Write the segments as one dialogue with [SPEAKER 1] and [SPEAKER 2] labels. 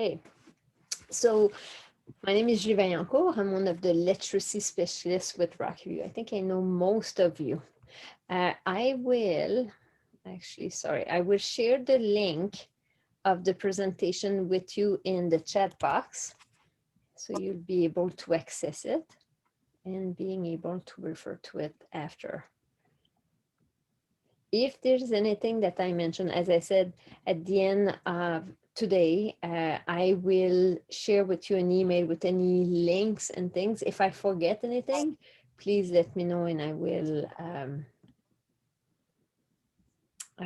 [SPEAKER 1] Okay, so my name is Gilles Vaillancourt. I'm one of the literacy specialists with Rockview. I think I know most of you. I will share the link of the presentation with you in the chat box. So you'll be able to access it and being able to refer to it after. If there's anything that I mentioned, as I said, at the end of today, I will share with you an email with any links and things. If I forget anything, please let me know and I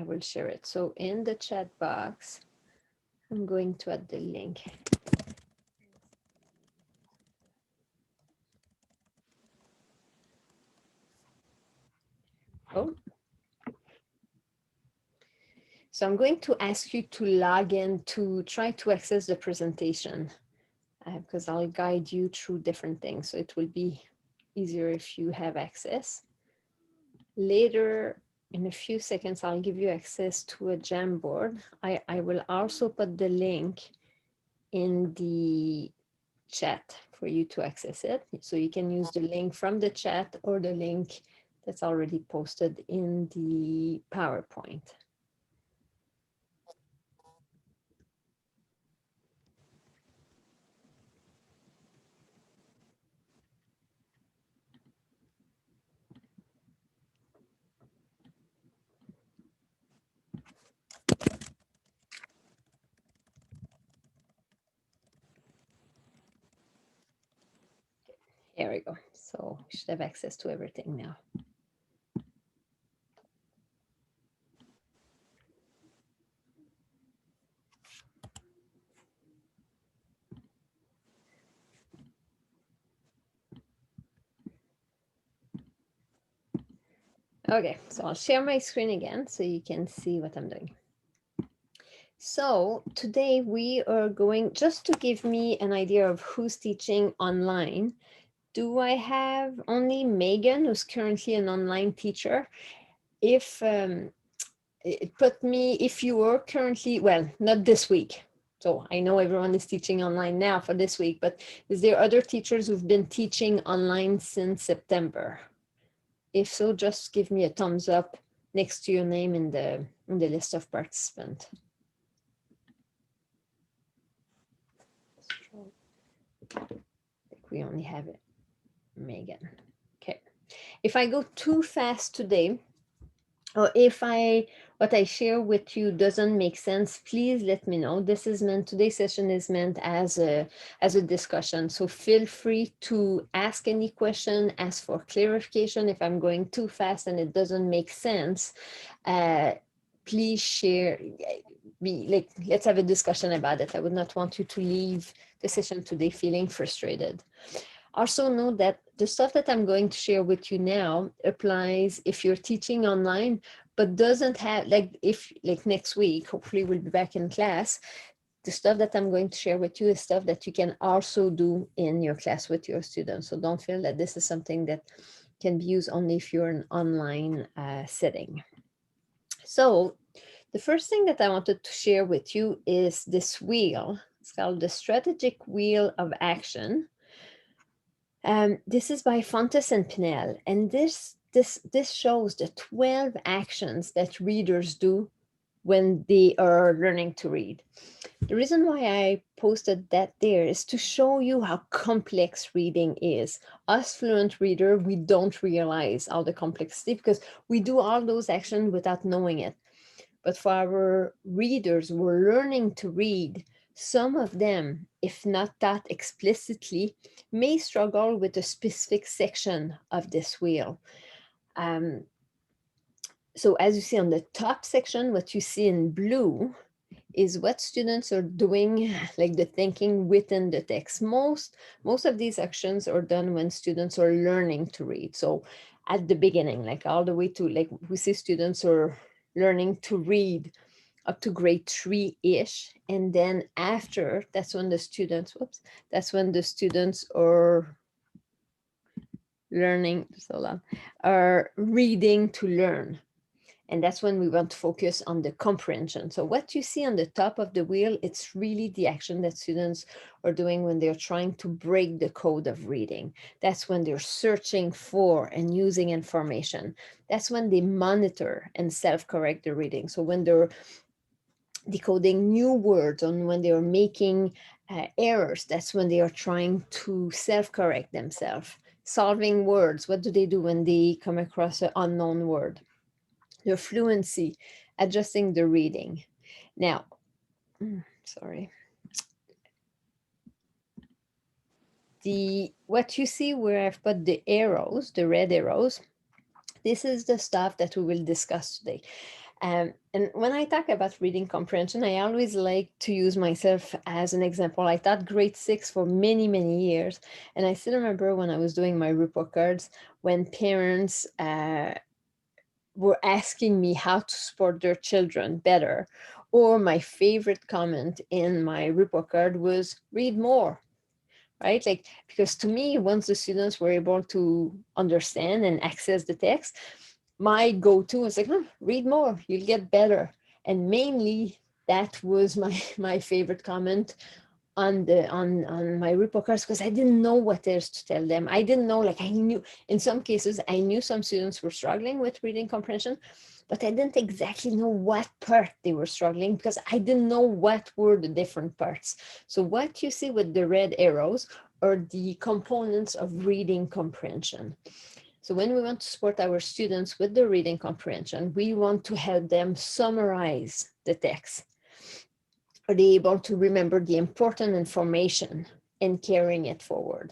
[SPEAKER 1] will share it. So in the chat box, I'm going to add the link. Oh. So I'm going to ask you to log in to try to access the presentation because I'll guide you through different things. So it will be easier if you have access. Later, in a few seconds, I'll give you access to a Jamboard. I will also put the link in the chat for you to access it. So you can use the link from the chat or the link that's already posted in the PowerPoint. Here we go. So we should have access to everything now. Okay, so I'll share my screen again so you can see what I'm doing. So today we are going, just to give me an idea of who's teaching online, do I have only Megan, who's currently an online teacher? If if you were currently, well, not this week. So I know everyone is teaching online now for this week, but is there other teachers who've been teaching online since September? If so, just give me a thumbs up next to your name in the list of participants. I think we only have it, Megan. Okay. If I go too fast today, or if what I share with you doesn't make sense, please let me know. Today's session is meant as a discussion. So feel free to ask any question, ask for clarification. If I'm going too fast and it doesn't make sense, please share, let's have a discussion about it. I would not want you to leave the session today feeling frustrated. Also know that the stuff that I'm going to share with you now applies if you're teaching online, but doesn't have, if next week, hopefully we'll be back in class, the stuff that I'm going to share with you is stuff that you can also do in your class with your students. So don't feel that this is something that can be used only if you're in an online setting. So the first thing that I wanted to share with you is this wheel. It's called the Strategic Wheel of Action. This is by Fontes and Pinel, and this shows the 12 actions that readers do when they are learning to read. The reason why I posted that there is to show you how complex reading is. Us fluent reader, we don't realize all the complexity because we do all those actions without knowing it. But for our readers who are learning to read, some of them, if not taught explicitly, may struggle with a specific section of this wheel. So as you see on the top section, what you see in blue is what students are doing, like the thinking within the text. Most of these actions are done when students are learning to read. So at the beginning, like all the way to, like we see students are learning to read up to grade 3-ish. And then after, that's when the students are learning, are reading to learn. And that's when we want to focus on the comprehension. So what you see on the top of the wheel, it's really the action that students are doing when they're trying to break the code of reading. That's when they're searching for and using information. That's when they monitor and self-correct the reading. So when they're decoding new words, and when they're making errors, that's when they are trying to self-correct themselves. Solving words, what do they do when they come across an unknown word? Their fluency, adjusting the reading. Now, sorry. What you see where I've put the arrows, the red arrows, this is the stuff that we will discuss today. And when I talk about reading comprehension, I always like to use myself as an example. I taught grade 6 for many, many years. And I still remember when I was doing my report cards, when parents were asking me how to support their children better. Or my favorite comment in my report card was, read more, right? Like, because to me, once the students were able to understand and access the text, my go-to was like, read more, you'll get better. And mainly that was my favorite comment on my report cards, because I didn't know what else to tell them. I didn't know, like, I knew in some cases, I knew some students were struggling with reading comprehension, but I didn't exactly know what part they were struggling, because I didn't know what were the different parts. So what you see with the red arrows are the components of reading comprehension. So when we want to support our students with the reading comprehension, we want to help them summarize the text. Are they able to remember the important information and carrying it forward?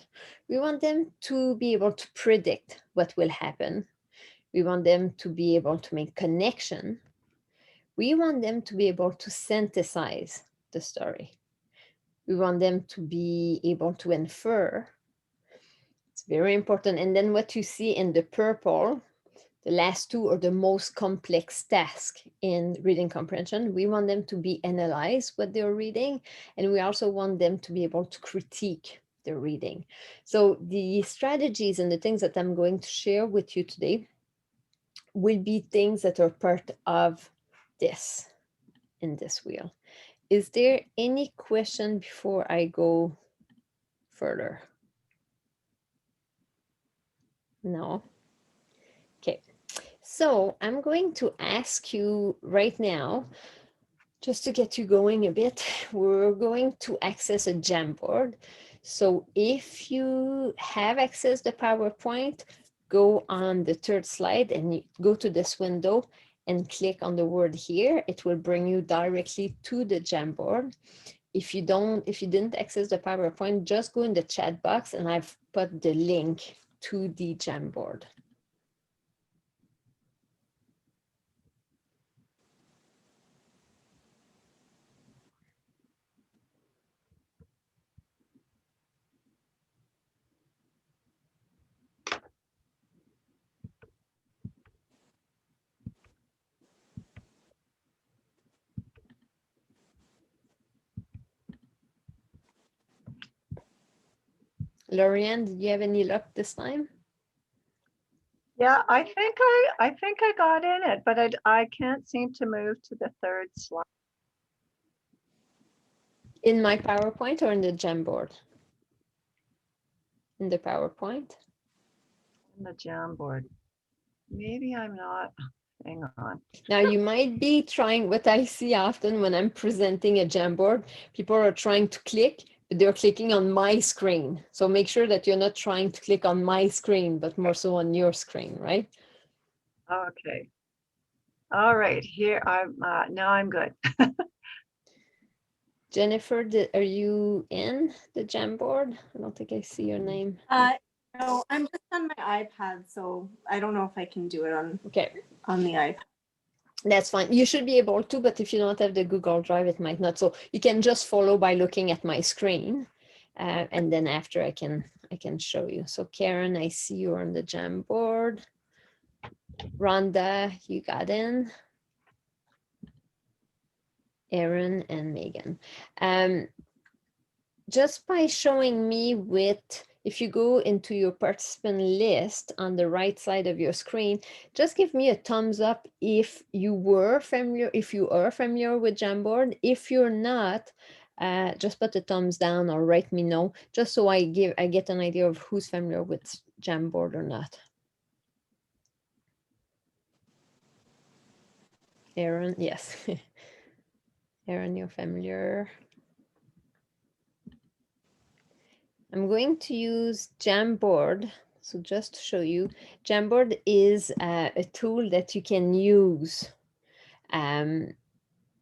[SPEAKER 1] We want them to be able to predict what will happen. We want them to be able to make connection. We want them to be able to synthesize the story. We want them to be able to infer. It's very important. And then what you see in the purple, the last two are the most complex task in reading comprehension. We want them to be analyzed what they're reading, and we also want them to be able to critique their reading. So the strategies and the things that I'm going to share with you today will be things that are part of this in this wheel. Is there any question before I go further? No? Okay. So I'm going to ask you right now, just to get you going a bit, we're going to access a Jamboard. So if you have accessed the PowerPoint, go on the third slide and go to this window and click on the word here. It will bring you directly to the Jamboard. If you didn't access the PowerPoint, just go in the chat box and I've put the link to the Jamboard. Lorianne, did you have any luck this time?
[SPEAKER 2] Yeah, I think I got in it, but I can't seem to move to the third slide.
[SPEAKER 1] In my PowerPoint or in the Jamboard? In the PowerPoint?
[SPEAKER 2] In the Jamboard. Maybe I'm not. Hang on.
[SPEAKER 1] Now you might be trying, what I see often when I'm presenting a Jamboard, people are trying to click, but they're clicking on my screen. So make sure that you're not trying to click on my screen, but more so on your screen, right?
[SPEAKER 2] Okay. All right, here I'm now I'm good.
[SPEAKER 1] Jennifer, are you in the Jamboard? I don't think I see your name.
[SPEAKER 3] No, I'm just on my iPad, so I don't know if I can do it on the iPad.
[SPEAKER 1] That's fine. You should be able to, but if you don't have the Google Drive, it might not. So you can just follow by looking at my screen. And then after I can show you. So Karen, I see you on the Jamboard. Rhonda, you got in. Aaron and Megan. Just by showing me with if you go into your participant list on the right side of your screen, just give me a thumbs up if you are familiar with Jamboard. If you're not, just put a thumbs down or write me know, just so I get an idea of who's familiar with Jamboard or not. Aaron, yes. Aaron, you're familiar. I'm going to use Jamboard. So just to show you, Jamboard is a tool that you can use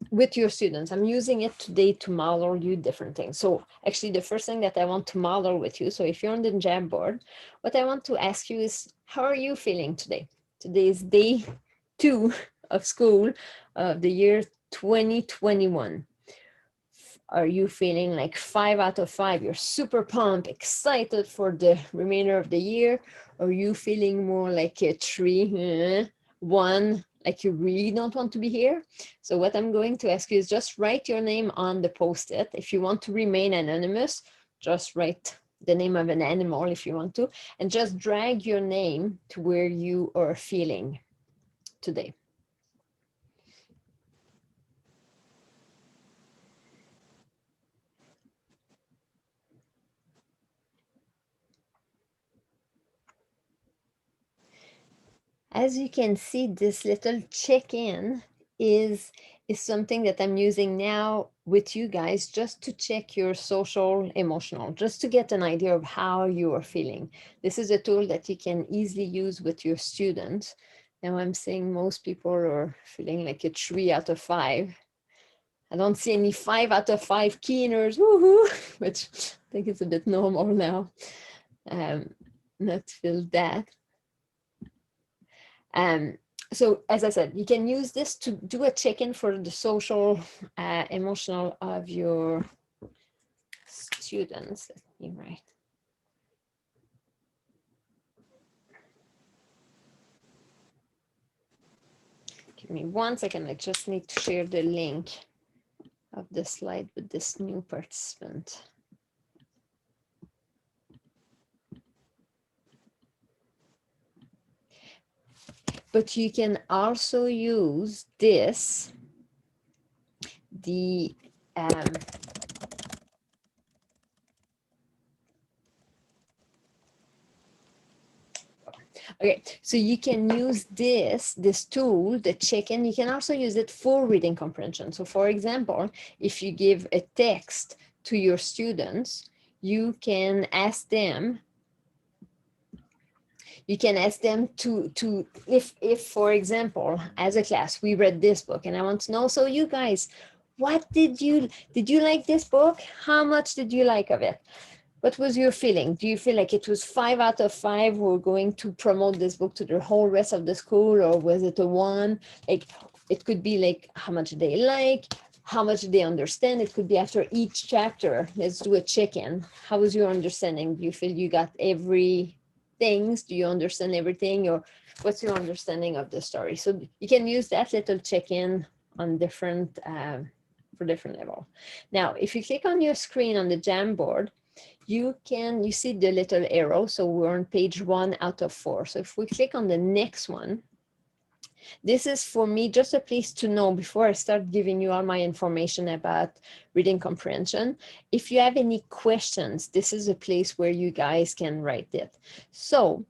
[SPEAKER 1] with your students. I'm using it today to model you different things. So actually the first thing that I want to model with you, so if you're on the Jamboard, what I want to ask you is, how are you feeling today? Today is day 2 of school of the year 2021. Are you feeling like 5 out of 5? You're super pumped, excited for the remainder of the year? Or are you feeling more like a 3, 1, like you really don't want to be here? So what I'm going to ask you is just write your name on the post-it. If you want to remain anonymous, just write the name of an animal if you want to, and just drag your name to where you are feeling today. As you can see, this little check-in is something that I'm using now with you guys, just to check your social, emotional, just to get an idea of how you are feeling. This is a tool that you can easily use with your students. Now I'm saying most people are feeling like a 3 out of 5. I don't see any 5 out of 5 keeners, woohoo, which I think is a bit normal now. Not feel that. So as I said, you can use this to do a check-in for the social, emotional of your students. Let me write. Give me 1 second. I just need to share the link of the slide with this new participant. But you can also use this, okay, so you can use this tool, the check-in. You can also use it for reading comprehension. So for example, if you give a text to your students, you can ask them to if for example, as a class, we read this book and I want to know, so you guys, what did you like this book? How much did you like of it? What was your feeling? Do you feel like it was 5 out of 5? We're going to promote this book to the whole rest of the school, or was it a 1? Like, it could be like how much they like, how much they understand. It could be after each chapter. Let's do a check-in. How was your understanding? Do you feel you got every things? Do you understand everything? Or what's your understanding of the story? So you can use that little check-in on different for different level. Now, if you click on your screen on the Jamboard, you see the little arrow. So we're on page 1 out of 4. So if we click on the next one, this is for me just a place to know before I start giving you all my information about reading comprehension. If you have any questions, this is a place where you guys can write it. So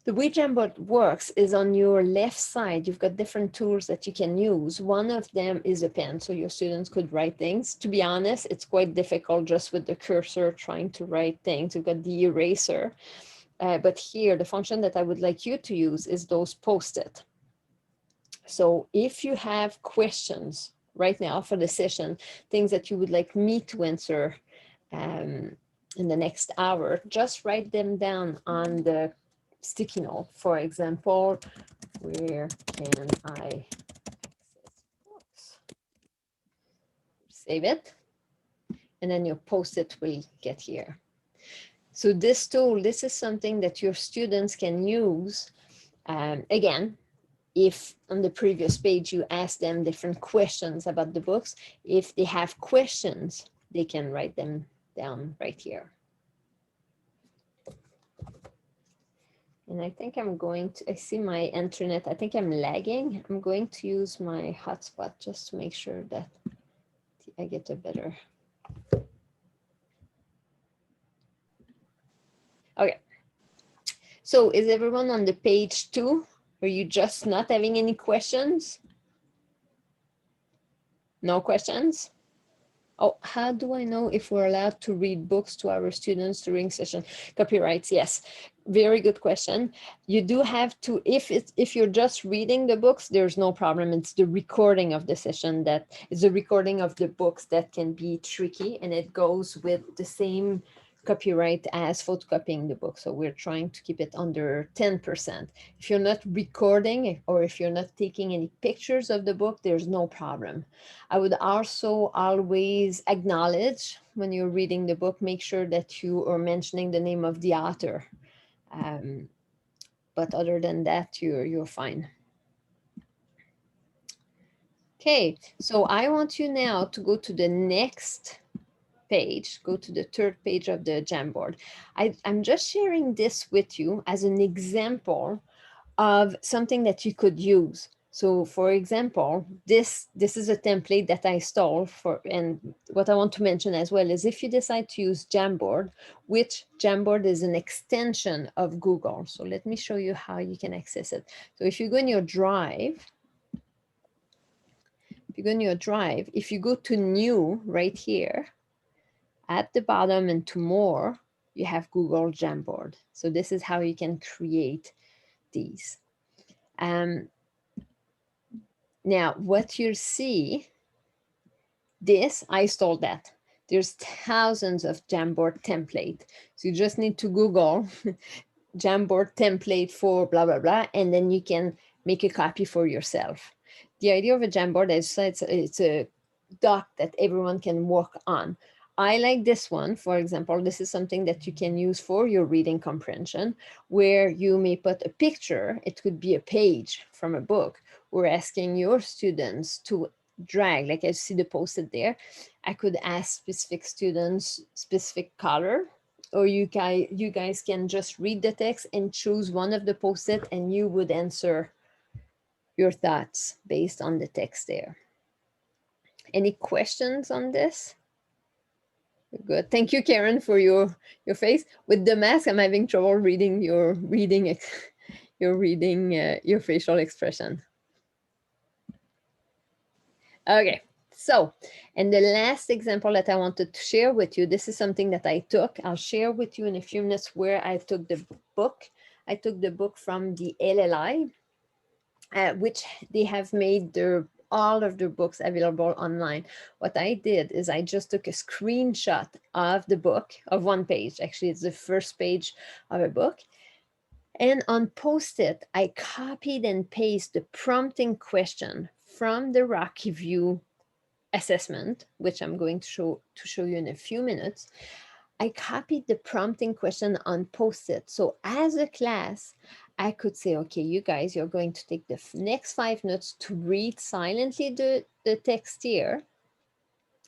[SPEAKER 1] the way Jamboard works is on your left side, you've got different tools that you can use. One of them is a pen, so your students could write things. To be honest, it's quite difficult just with the cursor trying to write things. You've got the eraser. But here, the function that I would like you to use is those post-it. So if you have questions right now for the session, things that you would like me to answer in the next hour, just write them down on the sticky note. For example, where can I access books? Save it, and then your post-it will get here. So this tool, this is something that your students can use. Again, if on the previous page you ask them different questions about the books, if they have questions, they can write them down right here. And I think I'm going to, I see my internet, I think I'm lagging. I'm going to use my hotspot just to make sure that I get a better. Okay. So is everyone on the page 2? Are you just not having any questions? No questions? Oh, how do I know if we're allowed to read books to our students during session? Copyrights, yes. Very good question. You do have to, if you're just reading the books, there's no problem. It's the recording of the session that is the recording of the books that can be tricky, and it goes with the same copyright as photocopying the book. So we're trying to keep it under 10%. If you're not recording or if you're not taking any pictures of the book, there's no problem. I would also always acknowledge when you're reading the book, make sure that you are mentioning the name of the author. But other than that, you're fine. Okay, so I want you now to go to the next page, go to the 3rd page of the Jamboard. I'm just sharing this with you as an example of something that you could use. So for example, this is a template that I stole for, and what I want to mention as well is if you decide to use Jamboard, which Jamboard is an extension of Google. So let me show you how you can access it. So if you go in your Drive, if you go to New right here, at the bottom and to More, you have Google Jamboard. So this is how you can create these. Now, what you see, this, I stole that. There's thousands of Jamboard template. So you just need to Google Jamboard template for blah, blah, blah, and then you can make a copy for yourself. The idea of a Jamboard is it's a doc that everyone can work on. I like this one, for example. This is something that you can use for your reading comprehension, where you may put a picture. It could be a page from a book. We're asking your students to drag, like I see the post-it there. I could ask specific students specific color, or you guys can just read the text and choose one of the post-it, and you would answer your thoughts based on the text there. Any questions on this? Good. Thank you, Karen, for your face. With the mask, I'm having trouble reading your facial expression. Okay. So, and the last example that I wanted to share with you, this is something that I took. I'll share with you in a few minutes where I took the book. I took the book from the LLI, which they have made all of their books available online. What I did is I just took a screenshot of the book, of one page. Actually, it's the first page of a book. And on Post-it, I copied and pasted the prompting question from the Rocky View assessment, which I'm going to show you in a few minutes. I copied the prompting question on Post-it. So as a class, I could say, okay, you guys, you're going to take the next 5 minutes to read silently the text here,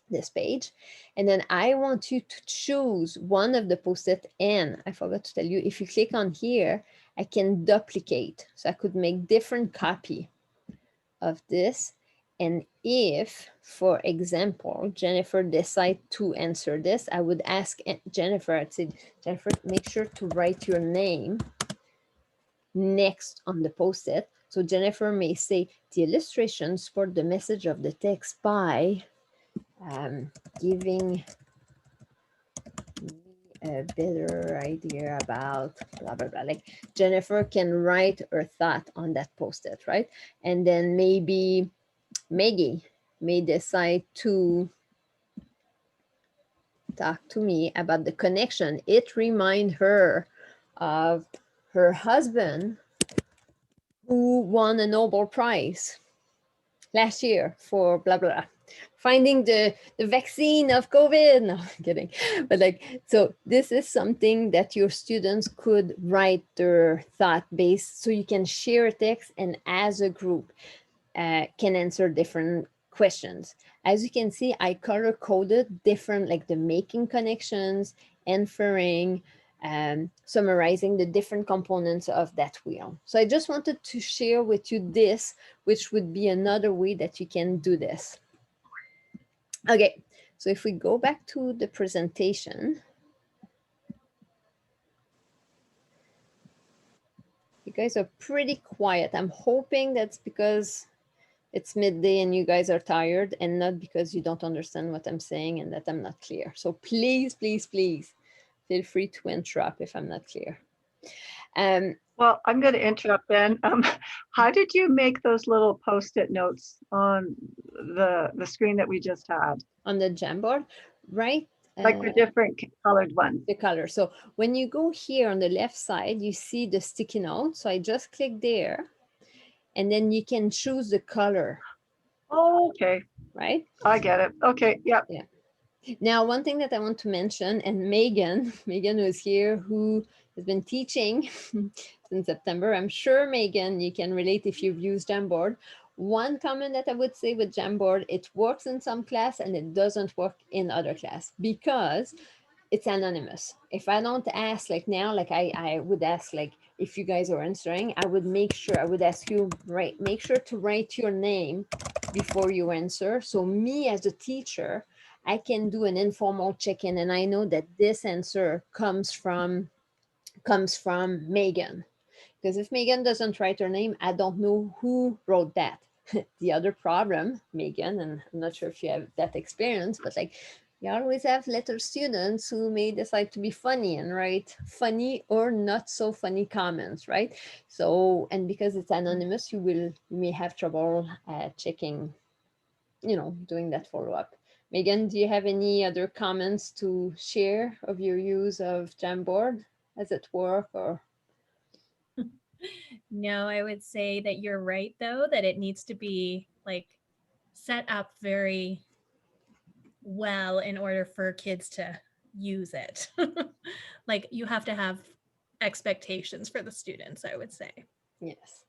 [SPEAKER 1] this page. And then I want you to choose one of the Post-it. And I forgot to tell you, if you click on here, I can duplicate. So I could make different copy of this. And if, for example, Jennifer decide to answer this, I would ask Jennifer, I'd say, Jennifer, make sure to write your name next on the Post-it. So Jennifer may say, the illustrations support the message of the text by giving me a better idea about blah, blah, blah. Like Jennifer can write her thought on that Post-it, right? And then maybe Maggie may decide to talk to me about the connection. It reminds her of her husband who won a Nobel Prize last year for blah, blah, blah. Finding the vaccine of COVID. No, I'm kidding. But like, so this is something that your students could write their thought based, so you can share a text and as a group can answer different questions. As you can see, I color coded different, like the making connections, inferring, summarizing the different components of that wheel. So I just wanted to share with you this, which would be another way that you can do this. Okay, so if we go back to the presentation, you guys are pretty quiet. I'm hoping that's because it's midday and you guys are tired and not because you don't understand what I'm saying and that I'm not clear. So please, please, please feel free to interrupt if I'm not clear.
[SPEAKER 2] Well, I'm going to interrupt Ben. How did you make those little Post-it notes on the screen that we just had?
[SPEAKER 1] On the Jamboard, right?
[SPEAKER 2] Like the different colored ones.
[SPEAKER 1] The color. So when you go here on the left side, you see the sticky note. So I just click there and then you can choose the color.
[SPEAKER 2] Oh, okay.
[SPEAKER 1] Right?
[SPEAKER 2] I get it. Okay, yeah.
[SPEAKER 1] Yeah. Now, one thing that I want to mention, and Megan was here, who has been teaching since September. I'm sure, Megan, you can relate if you've used Jamboard. One comment that I would say with Jamboard, it works in some class and it doesn't work in other class because it's anonymous. If I don't ask, like now, like I would ask, like if you guys are answering, I would make sure, I would ask you, right, make sure to write your name before you answer. So me as a teacher, I can do an informal check-in and I know that this answer comes from Megan. Because if Megan doesn't write her name, I don't know who wrote that. The other problem, Megan, and I'm not sure if you have that experience, but like you always have letter students who may decide to be funny and write funny or not so funny comments, right? So, and because it's anonymous, you may have trouble checking, doing that follow-up. Megan, do you have any other comments to share of your use of Jamboard as at work or?
[SPEAKER 4] No, I would say that you're right, though, that it needs to be like set up very well in order for kids to use it. Like you have to have expectations for the students, I would say.
[SPEAKER 1] Yes.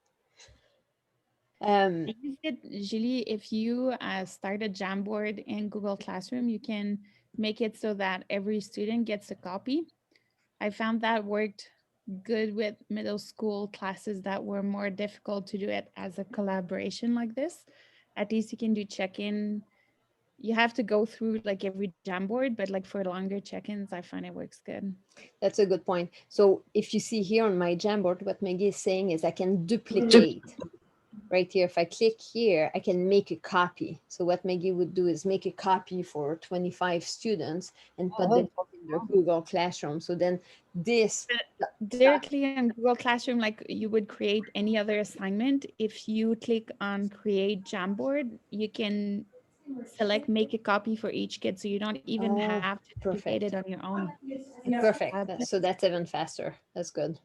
[SPEAKER 5] I use it, Julie, if you start a Jamboard in Google Classroom, you can make it so that every student gets a copy. I found that worked good with middle school classes that were more difficult to do it as a collaboration like this. At least you can do check-in. You have to go through like every Jamboard, but like for longer check-ins, I find it works good.
[SPEAKER 1] That's a good point. So if you see here on my Jamboard, what Maggie is saying is I can duplicate. Right here, if I click here, I can make a copy. So what Maggie would do is make a copy for 25 students and put them in their Google Classroom. So then this
[SPEAKER 5] directly on Google Classroom, like you would create any other assignment, if you click on create Jamboard, you can select make a copy for each kid. So you don't even have to duplicate it on your own.
[SPEAKER 1] Perfect. So that's even faster. That's good.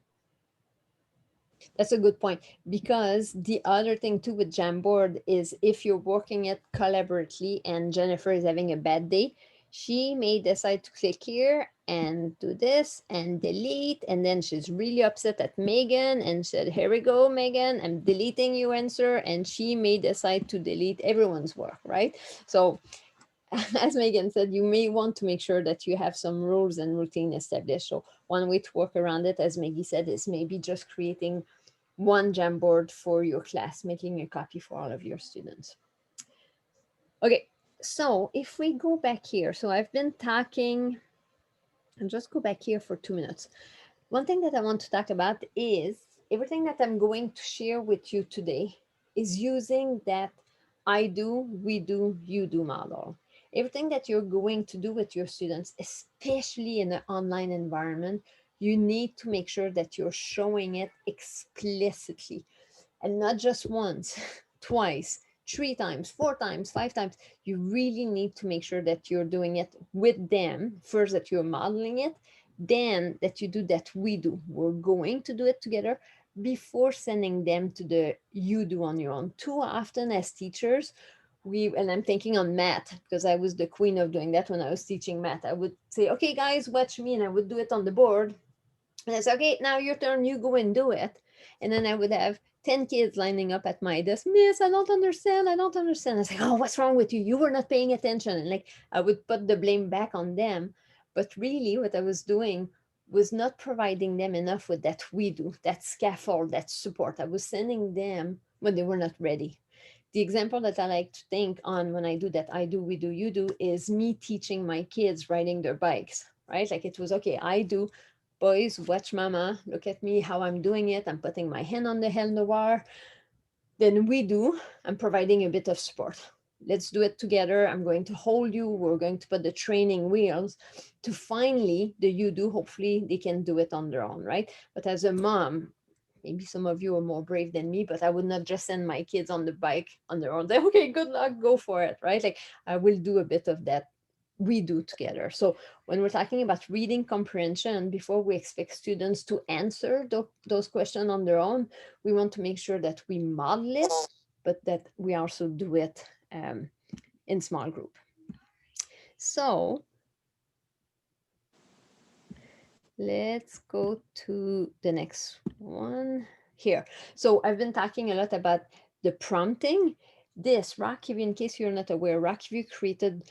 [SPEAKER 1] That's a good point, because the other thing too with Jamboard is if you're working it collaboratively and Jennifer is having a bad day, she may decide to click here and do this and delete, and then she's really upset at Megan and said, here we go, Megan, I'm deleting your answer, and she may decide to delete everyone's work, right? So as Megan said, you may want to make sure that you have some rules and routine established. So one way to work around it, as Maggie said, is maybe just creating one Jamboard for your class, making a copy for all of your students. Okay, so if we go back here, so I've been talking, and just go back here for 2 minutes. One thing that I want to talk about is everything that I'm going to share with you today is using that I do, we do, you do model. Everything that you're going to do with your students, especially in an online environment, you need to make sure that you're showing it explicitly and not just once, twice, 3 times, 4 times, 5 times. You really need to make sure that you're doing it with them. First, that you're modeling it, then that you do that we do. We're going to do it together before sending them to the you do on your own. Too often as teachers, and I'm thinking on math, because I was the queen of doing that when I was teaching math. I would say, okay, guys, watch me, and I would do it on the board. And I said, okay, now your turn, you go and do it. And then I would have 10 kids lining up at my desk. Miss, I don't understand. I don't understand. I was like, oh, what's wrong with you? You were not paying attention. And like, I would put the blame back on them. But really what I was doing was not providing them enough with that we do, that scaffold, that support. I was sending them when they were not ready. The example that I like to think on when I do that, I do, we do, you do, is me teaching my kids riding their bikes, right? Like it was, okay, I do, boys, watch mama, look at me, how I'm doing it. I'm putting my hand on the handlebar. Then we do, I'm providing a bit of support. Let's do it together. I'm going to hold you. We're going to put the training wheels to finally the you do. Hopefully they can do it on their own, right? But as a mom, maybe some of you are more brave than me, but I would not just send my kids on the bike on their own. Say, okay, good luck, go for it, right? Like I will do a bit of that we do together. So when we're talking about reading comprehension, before we expect students to answer those questions on their own, we want to make sure that we model it, but that we also do it in small group. So let's go to the next one here. So I've been talking a lot about the prompting. This Rockview, in case you're not aware, Rockview created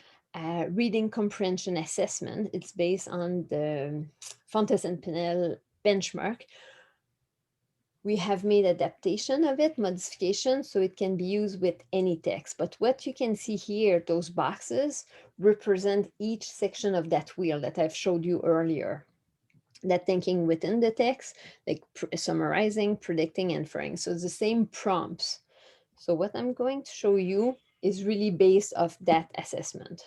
[SPEAKER 1] Reading Comprehension Assessment. It's based on the Fontes and Pinnell benchmark. We have made adaptation of it, modification, so it can be used with any text. But what you can see here, those boxes represent each section of that wheel that I've showed you earlier. That thinking within the text, like summarizing, predicting, inferring. So it's the same prompts. So what I'm going to show you is really based off that assessment.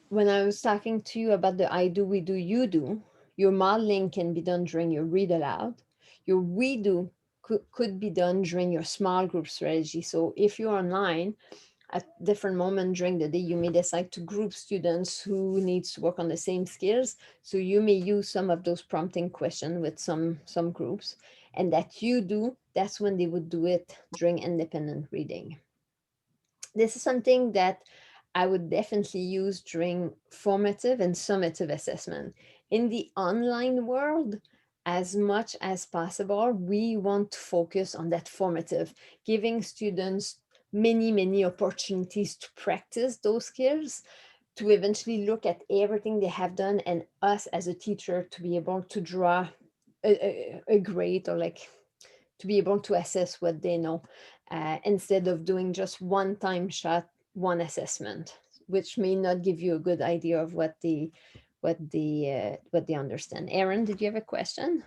[SPEAKER 1] When I was talking to you about the I do, we do, you do, your modeling can be done during your read aloud. Your we do could be done during your small group strategy. So if you're online, at different moments during the day, you may decide to group students who needs to work on the same skills. So you may use some of those prompting questions with some groups. And that you do, that's when they would do it during independent reading. This is something that I would definitely use during formative and summative assessment. In the online world, as much as possible, we want to focus on that formative, giving students many opportunities to practice those skills, to eventually look at everything they have done, and us as a teacher to be able to draw a grade, or like to be able to assess what they know, instead of doing just one time shot, one assessment, which may not give you a good idea of what they understand. Erin, did you have a question?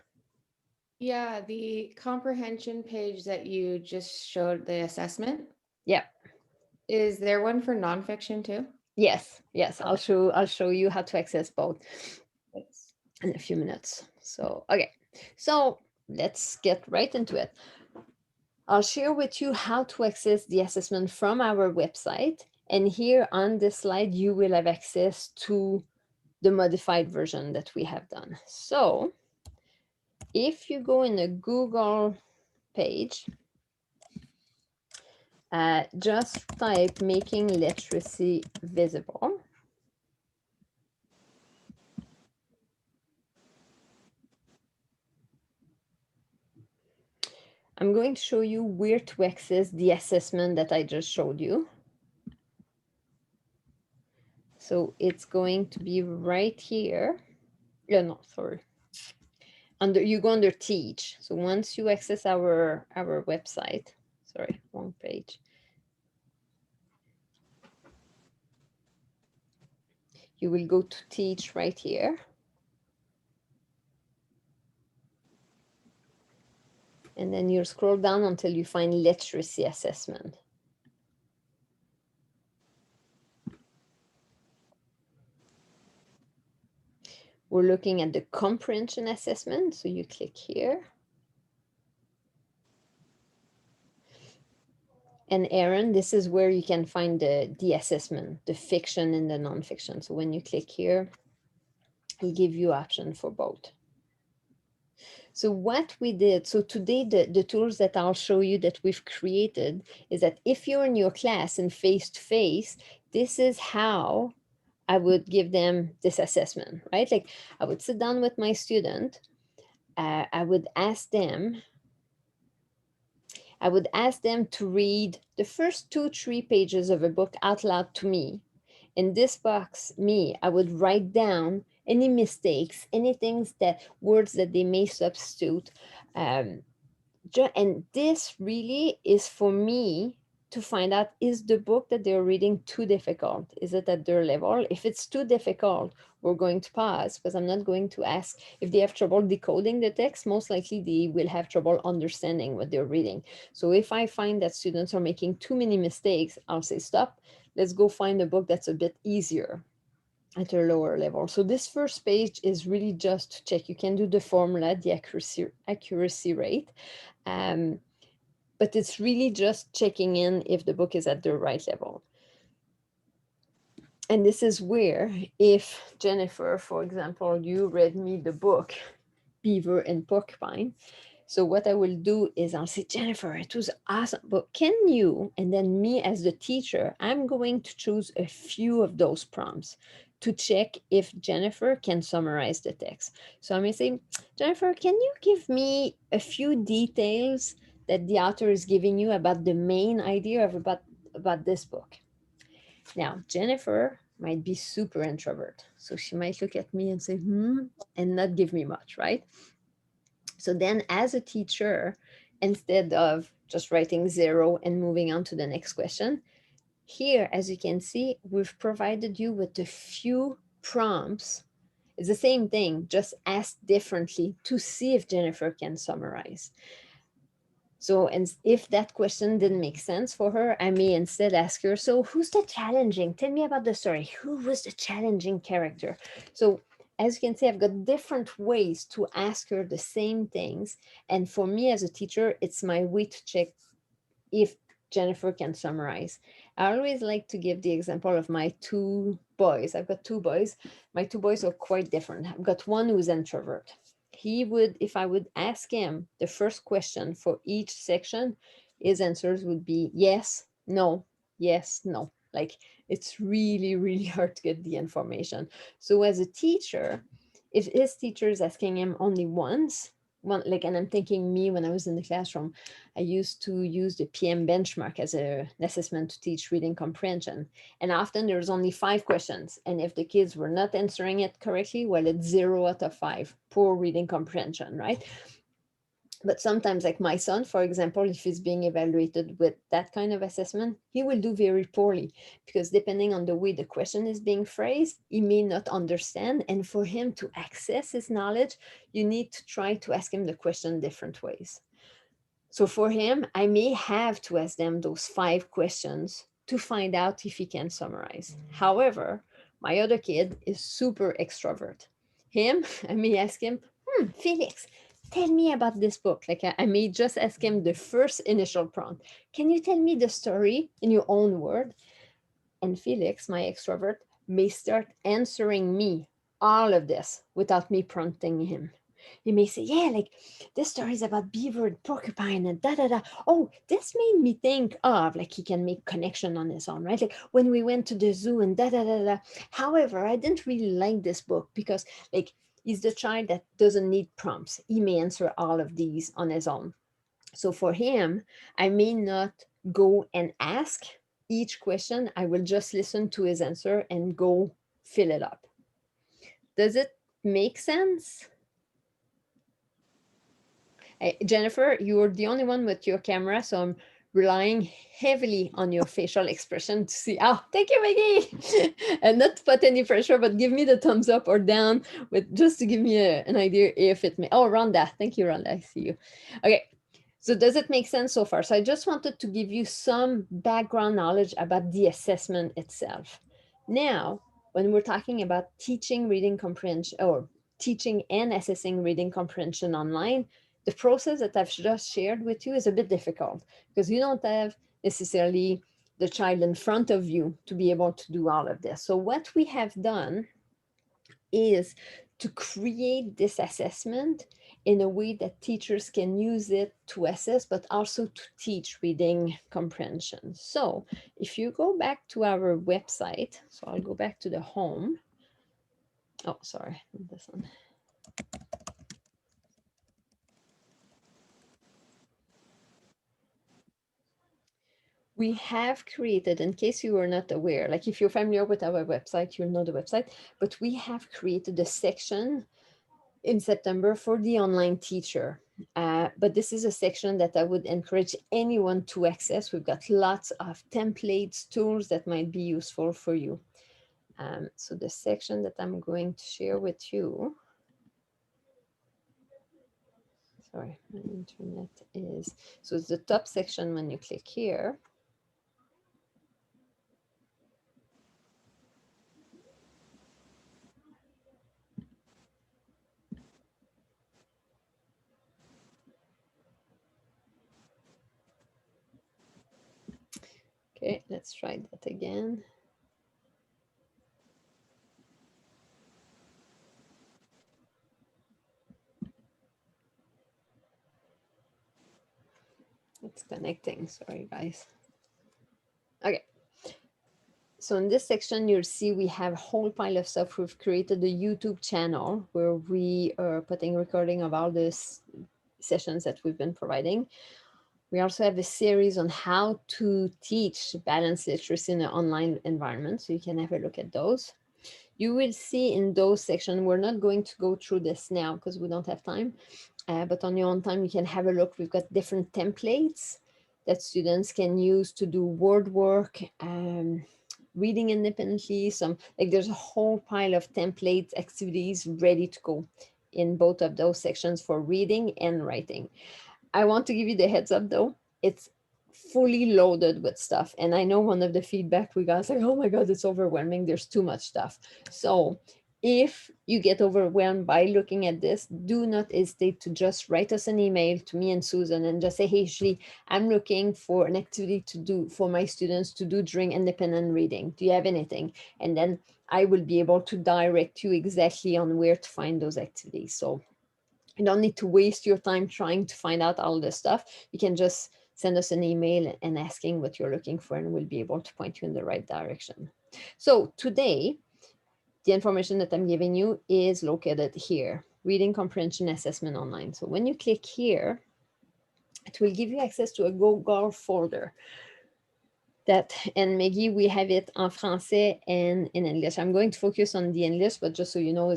[SPEAKER 6] Yeah, the comprehension page that you just showed, the assessment.
[SPEAKER 1] Yeah.
[SPEAKER 6] Is there one for nonfiction too?
[SPEAKER 1] Yes. I'll show you how to access both
[SPEAKER 6] Thanks.
[SPEAKER 1] in a few minutes. So, okay. So let's get right into it. I'll share with you how to access the assessment from our website. And here on this slide, you will have access to the modified version that we have done. So if you go in a Google page, just type making literacy visible. I'm going to show you where to access the assessment that I just showed you. So it's going to be right here. Yeah, no, sorry. You go under teach. So once you access our website, sorry, wrong page. You will go to teach right here. And then you scroll down until you find literacy assessment. We're looking at the comprehension assessment. So you click here. And Erin, this is where you can find the assessment, the fiction and the nonfiction. So when you click here, it'll give you option for both. So what we did, so today the tools that I'll show you that we've created is that if you're in your class and face-to-face, this is how I would give them this assessment, right? Like I would sit down with my student, I would ask them to read the first 2-3 pages of a book out loud to me. In this box, I would write down any mistakes, any things that words that they may substitute. And this really is for me to find out, is the book that they're reading too difficult? Is it at their level? If it's too difficult, we're going to pause, because I'm not going to ask. If they have trouble decoding the text, most likely they will have trouble understanding what they're reading. So if I find that students are making too many mistakes, I'll say, stop, let's go find a book that's a bit easier at a lower level. So this first page is really just to check. You can do the formula, the accuracy rate. But it's really just checking in if the book is at the right level. And this is where, if Jennifer, for example, you read me the book, Beaver and Porcupine. So what I will do is I'll say, Jennifer, it was awesome, but can you, and then me as the teacher, I'm going to choose a few of those prompts to check if Jennifer can summarize the text. So I'm going to say, Jennifer, can you give me a few details that the author is giving you about the main idea of about this book? Now, Jennifer might be super introvert. So she might look at me and say, and not give me much, right? So then as a teacher, instead of just writing 0 and moving on to the next question, here, as you can see, we've provided you with a few prompts. It's the same thing, just asked differently to see if Jennifer can summarize. So, and if that question didn't make sense for her, I may instead ask her, so who's the challenging? Tell me about the story. Who was the challenging character? So as you can see, I've got different ways to ask her the same things. And for me as a teacher, it's my way to check if Jennifer can summarize. I always like to give the example of my 2 boys. I've got 2 boys. My 2 boys are quite different. I've got one who's introvert. He would, if I would ask him the first question for each section, his answers would be yes, no, yes, no. Like, it's really, really hard to get the information. So as a teacher, if his teacher is asking him only once, and I'm thinking me when I was in the classroom, I used to use the PM benchmark as an assessment to teach reading comprehension. And often there's only 5 questions. And if the kids were not answering it correctly, well, it's 0 out of 5, poor reading comprehension, right? But sometimes, like my son, for example, if he's being evaluated with that kind of assessment, he will do very poorly, because depending on the way the question is being phrased, he may not understand. And for him to access his knowledge, you need to try to ask him the question different ways. So for him, I may have to ask them those 5 questions to find out if he can summarize. However, my other kid is super extrovert. Him, I may ask him, Felix, tell me about this book. Like, I may just ask him the first initial prompt. Can you tell me the story in your own word? And Felix, my extrovert, may start answering me all of this without me prompting him. He may say, yeah, like, this story is about beaver and porcupine and da-da-da. Oh, this made me think of, like, he can make connection on his own, right? Like, when we went to the zoo and da-da-da-da. However, I didn't really like this book because, like, he's the child that doesn't need prompts. He may answer all of these on his own. So for him, I may not go and ask each question. I will just listen to his answer and go fill it up. Does it make sense? Jennifer, you're the only one with your camera, so I'm relying heavily on your facial expression to see. Oh, thank you, Maggie. And not to put any pressure, but give me the thumbs up or down with just to give me an idea if it may. Oh, Rhonda, thank you, Rhonda. I see you. Okay. So does it make sense so far? So I just wanted to give you some background knowledge about the assessment itself. Now, when we're talking about teaching reading comprehension or teaching and assessing reading comprehension online, the process that I've just shared with you is a bit difficult because you don't have necessarily the child in front of you to be able to do all of this. So what we have done is to create this assessment in a way that teachers can use it to assess, but also to teach reading comprehension. So if you go back to our website, so I'll go back to the home. Oh, sorry, this one. we have created, in case you were not aware, like if you're familiar with our website, you'll know the website, but we have created a section in September for the online teacher. But this is a section that I would encourage anyone to access. We've got lots of templates, tools that might be useful for you. So the section that I'm going to share with you, sorry, my internet is, so it's the top section when you click here. Okay, let's try that again. It's connecting, sorry guys. Okay. So in this section, you'll see we have a whole pile of stuff. We've created a YouTube channel where we are putting recording of all these sessions that we've been providing. We also have a series on how to teach balanced literacy in an online environment. So you can have a look at those. You will see in those sections, we're not going to go through this now because we don't have time, but on your own time, you can have a look. We've got different templates that students can use to do word work, reading independently, there's a whole pile of template activities ready to go in both of those sections for reading and writing. I want to give you the heads up though, it's fully loaded with stuff. And I know one of the feedback we got is like, oh my God, it's overwhelming. There's too much stuff. So if you get overwhelmed by looking at this, do not hesitate to just write us an email to me and Susan and just say, hey, Ashley, I'm looking for an activity to do for my students to do during independent reading. Do you have anything? And then I will be able to direct you exactly on where to find those activities. So you don't need to waste your time trying to find out all this stuff. You can just send us an email and asking what you're looking for, and we'll be able to point you in the right direction. So today, the information that I'm giving you is located here, Reading Comprehension Assessment Online. So when you click here, it will give you access to a Google folder. And Maggie, we have it en français and in English. I'm going to focus on the English, but just so you know,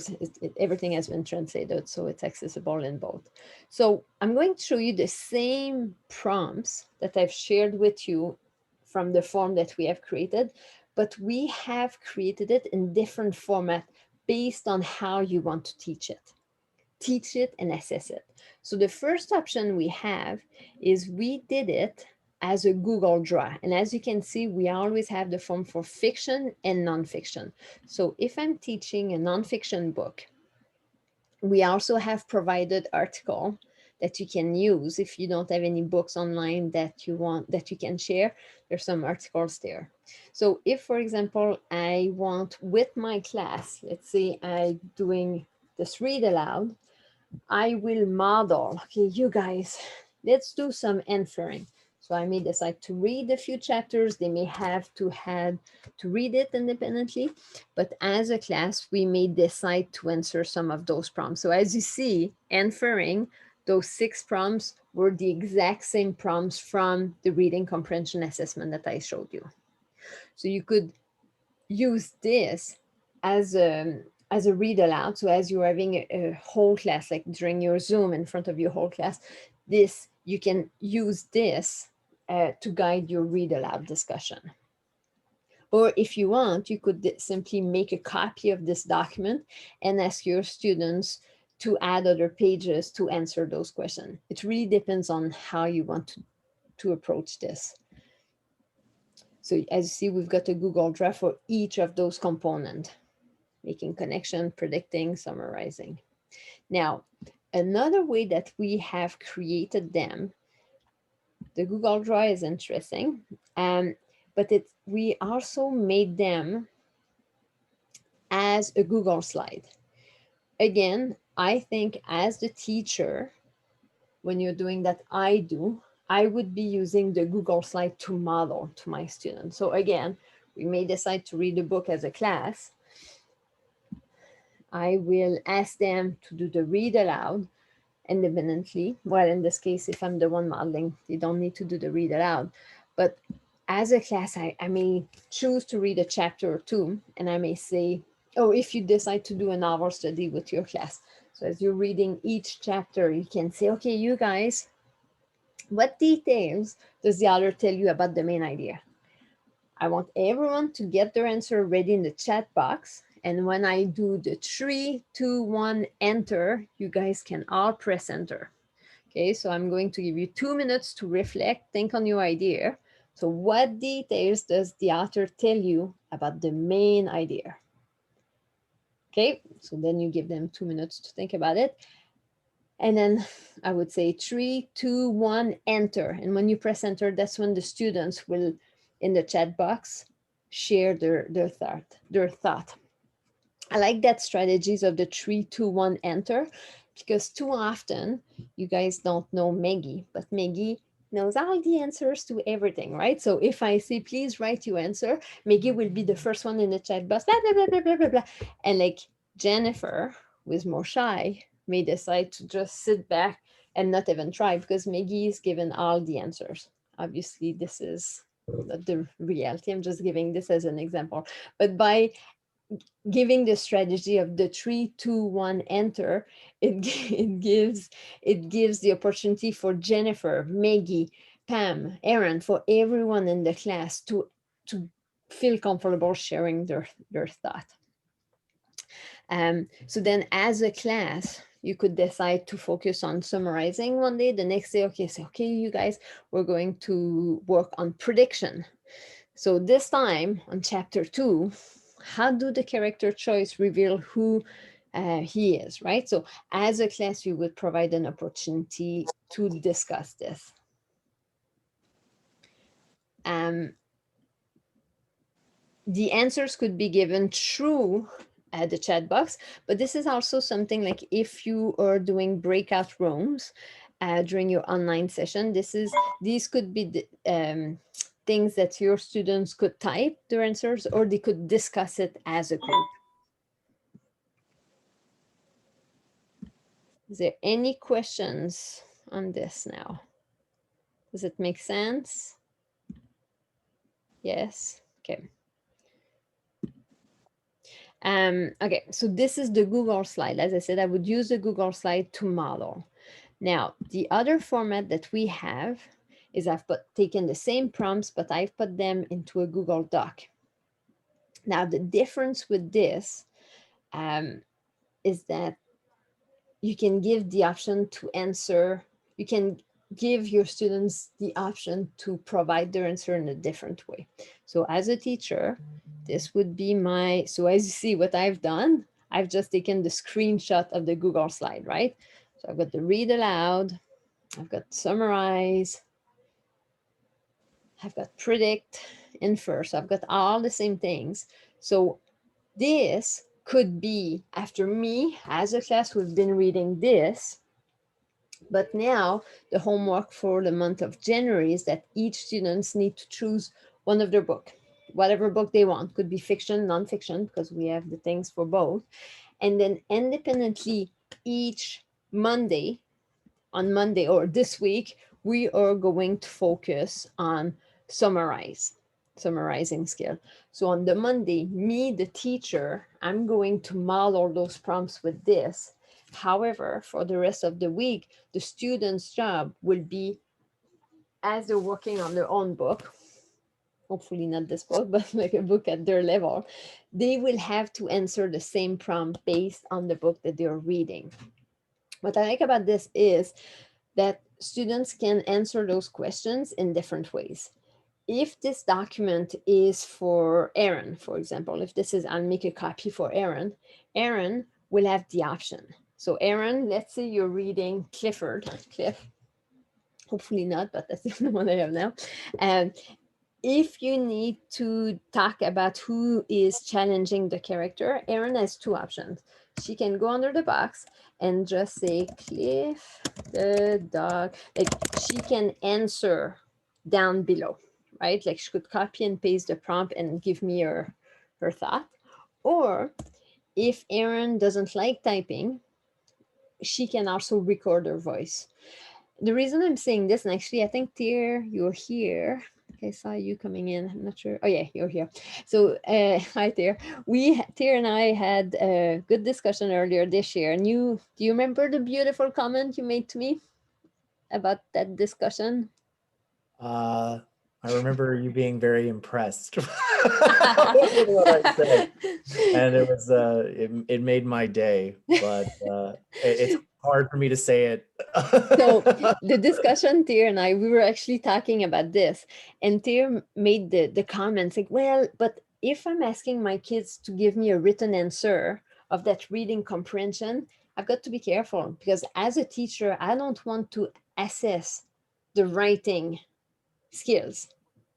[SPEAKER 1] everything has been translated, so it's accessible in both. So I'm going to show you the same prompts that I've shared with you from the form that we have created, but we have created it in different format based on how you want to teach it and assess it. So the first option we have is we did it as a Google Drive. And as you can see, we always have the form for fiction and nonfiction. So if I'm teaching a nonfiction book, we also have provided article that you can use if you don't have any books online that you can share. There's some articles there. So if, for example, I want with my class, let's say I'm doing this read aloud, I will model, okay, you guys, let's do some inferring. So I may decide to read a few chapters. They may have to read it independently, but as a class, we may decide to answer some of those prompts. So as you see, inferring, those 6 prompts were the exact same prompts from the reading comprehension assessment that I showed you. So you could use this as a read aloud. So as you're having a whole class, like during your Zoom in front of your whole class, you can use this to guide your read aloud discussion. Or if you want, you could simply make a copy of this document and ask your students to add other pages to answer those questions. It really depends on how you want to approach this. So as you see, we've got a Google Drive for each of those components, making connection, predicting, summarizing. Now, another way that we have created them, the Google Drive is interesting, but we also made them as a Google slide. Again, I think as the teacher, when you're doing that, I would be using the Google slide to model to my students. So again, we may decide to read a book as a class. I will ask them to do the read aloud independently. Well, in this case, if I'm the one modeling, they don't need to do the read aloud. But as a class, I may choose to read a chapter or two, and I may say, oh, if you decide to do a novel study with your class. So as you're reading each chapter, you can say, okay, you guys, what details does the author tell you about the main idea? I want everyone to get their answer ready in the chat box. And when I do the 3, 2, 1, enter, you guys can all press enter. Okay, so I'm going to give you 2 minutes to reflect, think on your idea. So what details does the author tell you about the main idea? Okay, so then you give them 2 minutes to think about it. And then I would say 3, 2, 1, enter. And when you press enter, that's when the students will, in the chat box, share their thought. I like that strategies of the 3, 2, 1, enter, because too often you guys don't know Maggie, but Maggie knows all the answers to everything, right? So if I say, please write your answer, Maggie will be the first one in the chat box, blah, blah, blah, blah, blah, blah, blah. And like Jennifer, who is more shy, may decide to just sit back and not even try, because Maggie is given all the answers. Obviously, this is not the reality. I'm just giving this as an example. But by giving the strategy of the 3, 2, 1, enter, it gives the opportunity for Jennifer, Maggie, Pam, Aaron, for everyone in the class to feel comfortable sharing their thought. So then as a class, you could decide to focus on summarizing one day, the next day, okay, so okay, you guys, we're going to work on prediction. So this time on chapter 2, how do the character choice reveal who he is, right? So as a class, you would provide an opportunity to discuss this. The answers could be given through the chat box, but this is also something like if you are doing breakout rooms during your online session, these could be the, things that your students could type their answers, or they could discuss it as a group. Is there any questions on this now? Does it make sense? Yes, okay. Okay, so this is the Google slide. As I said, I would use the Google slide to model. Now, the other format that we have is I've taken the same prompts, but I've put them into a Google Doc. Now, the difference with this is that you can give the option to answer, you can give your students the option to provide their answer in a different way. So as a teacher, this would be my, so as you see what I've done, I've just taken the screenshot of the Google slide, right? So I've got the read aloud, I've got summarize, I've got predict, infer. So I've got all the same things. So this could be after me as a class, we've been reading this, but now the homework for the month of January is that each students need to choose one of their book, whatever book they want, could be fiction, nonfiction, because we have the things for both. And then independently each Monday, on Monday or this week, we are going to focus on summarizing skill. So on the Monday, me, the teacher, I'm going to model those prompts with this. However, for the rest of the week, the student's job will be, as they're working on their own book, hopefully not this book, but like a book at their level, they will have to answer the same prompt based on the book that they're reading. What I like about this is that students can answer those questions in different ways. If this document is for Aaron, for example, if this is, I'll make a copy for Aaron, Aaron will have the option. So Aaron, let's say you're reading Cliff, hopefully not, but that's the only one I have now. And if you need to talk about who is challenging the character, Aaron has 2 options. She can go under the box and just say Cliff the dog. Like she can answer down below, right? Like she could copy and paste the prompt and give me her thought. Or if Aaron doesn't like typing, she can also record her voice. The reason I'm saying this, and actually I think Tyr, you're here, think I saw you coming in. I'm not sure. Oh yeah, you're here. So hi there. Tia and I had a good discussion earlier this year. And do you remember the beautiful comment you made to me about that discussion?
[SPEAKER 7] I remember you being very impressed with what I said, and it was it made my day. But it's hard for me to say it.
[SPEAKER 1] So the discussion, Tia and I, we were actually talking about this, and Tia made the comments like, well, but if I'm asking my kids to give me a written answer of that reading comprehension, I've got to be careful, because as a teacher, I don't want to assess the writing skills,